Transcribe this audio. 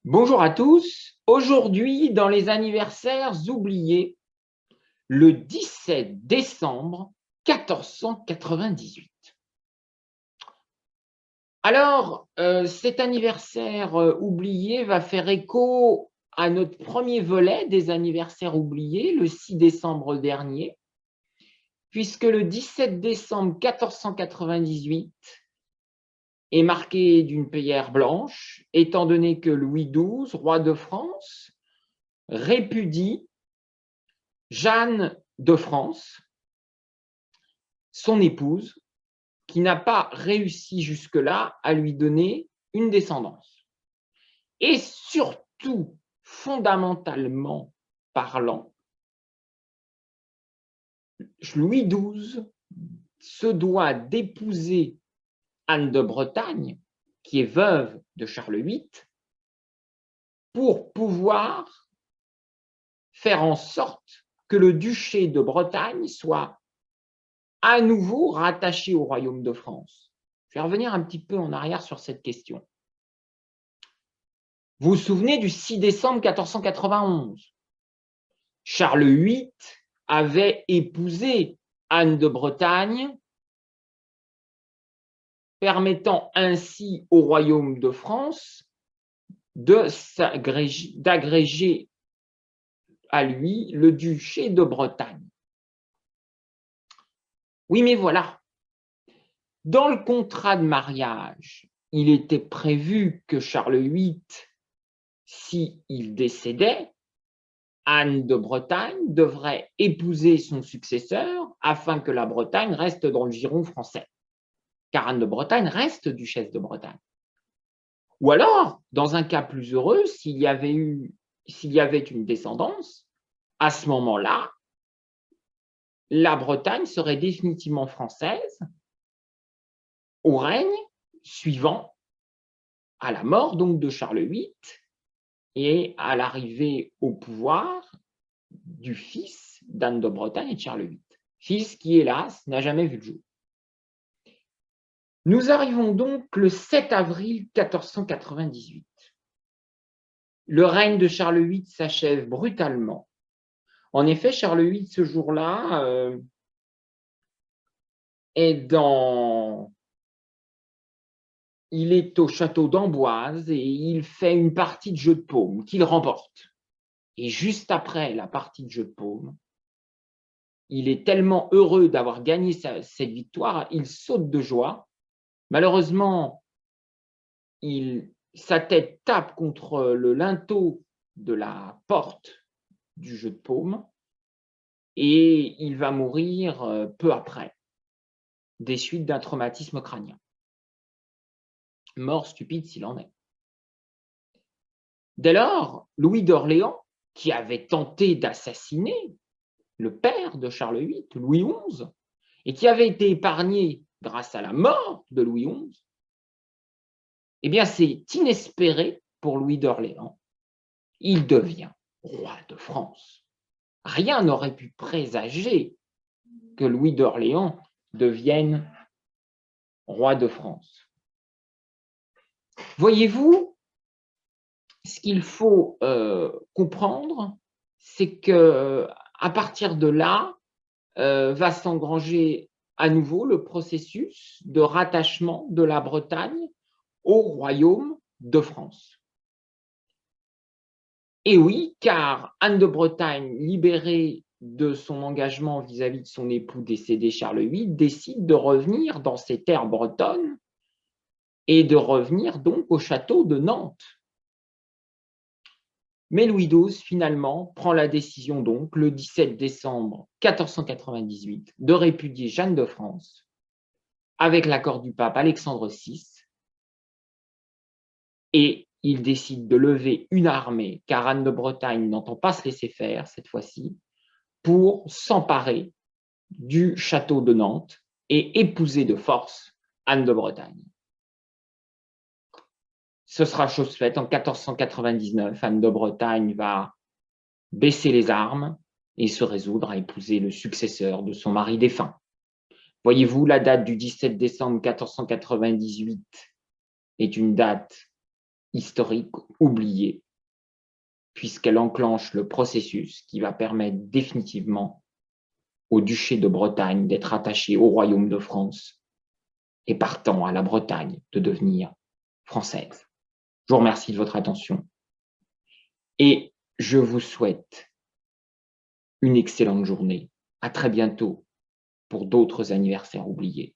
Bonjour à tous. Aujourd'hui, dans les anniversaires oubliés, le 17 décembre 1498. Alors, cet anniversaire oublié va faire écho à notre premier volet des anniversaires oubliés, le 6 décembre dernier, puisque le 17 décembre 1498 est marqué d'une pierre blanche, étant donné que Louis XII, roi de France, répudie Jeanne de France, son épouse, qui n'a pas réussi jusque-là à lui donner une descendance. Et surtout, fondamentalement parlant, Louis XII se doit d'épouser Anne de Bretagne, qui est veuve de Charles VIII, pour pouvoir faire en sorte que le duché de Bretagne soit à nouveau rattaché au royaume de France. Je vais revenir un petit peu en arrière sur cette question. Vous vous souvenez du 6 décembre 1491 ? Charles VIII avait épousé Anne de Bretagne, permettant ainsi au royaume de France d'agréger à lui le duché de Bretagne. Oui, mais voilà, dans le contrat de mariage, il était prévu que Charles VIII, s'il décédait, Anne de Bretagne devrait épouser son successeur afin que la Bretagne reste dans le giron français, car Anne de Bretagne reste duchesse de Bretagne. Ou alors, dans un cas plus heureux, s'il y avait une descendance, à ce moment-là, la Bretagne serait définitivement française au règne suivant, à la mort donc de Charles VIII et à l'arrivée au pouvoir du fils d'Anne de Bretagne et de Charles VIII, fils qui, hélas, n'a jamais vu le jour. Nous arrivons donc le 7 avril 1498. Le règne de Charles VIII s'achève brutalement. En effet, Charles VIII, ce jour-là, il est au château d'Amboise et il fait une partie de jeu de paume qu'il remporte. Et juste après la partie de jeu de paume, il est tellement heureux d'avoir gagné cette victoire, il saute de joie. Malheureusement, sa tête tape contre le linteau de la porte du jeu de paume et il va mourir peu après, des suites d'un traumatisme crânien. Mort stupide s'il en est. Dès lors, Louis d'Orléans, qui avait tenté d'assassiner le père de Charles VIII, Louis XI, et qui avait été épargné grâce à la mort de Louis XI, eh bien, c'est inespéré pour Louis d'Orléans. Il devient roi de France. Rien n'aurait pu présager que Louis d'Orléans devienne roi de France. Voyez-vous, ce qu'il faut comprendre, c'est qu'à partir de là, va s'engranger à nouveau le processus de rattachement de la Bretagne au royaume de France. Et oui, car Anne de Bretagne, libérée de son engagement vis-à-vis de son époux décédé Charles VIII, décide de revenir dans ses terres bretonnes et de revenir donc au château de Nantes. Mais Louis XII, finalement, prend la décision donc, le 17 décembre 1498, de répudier Jeanne de France avec l'accord du pape Alexandre VI, et il décide de lever une armée, car Anne de Bretagne n'entend pas se laisser faire cette fois-ci, pour s'emparer du château de Nantes et épouser de force Anne de Bretagne. Ce sera chose faite en 1499. Anne de Bretagne va baisser les armes et se résoudre à épouser le successeur de son mari défunt. Voyez-vous, la date du 17 décembre 1498 est une date historique oubliée, puisqu'elle enclenche le processus qui va permettre définitivement au duché de Bretagne d'être attaché au royaume de France et partant à la Bretagne de devenir française. Je vous remercie de votre attention et je vous souhaite une excellente journée. À très bientôt pour d'autres anniversaires oubliés.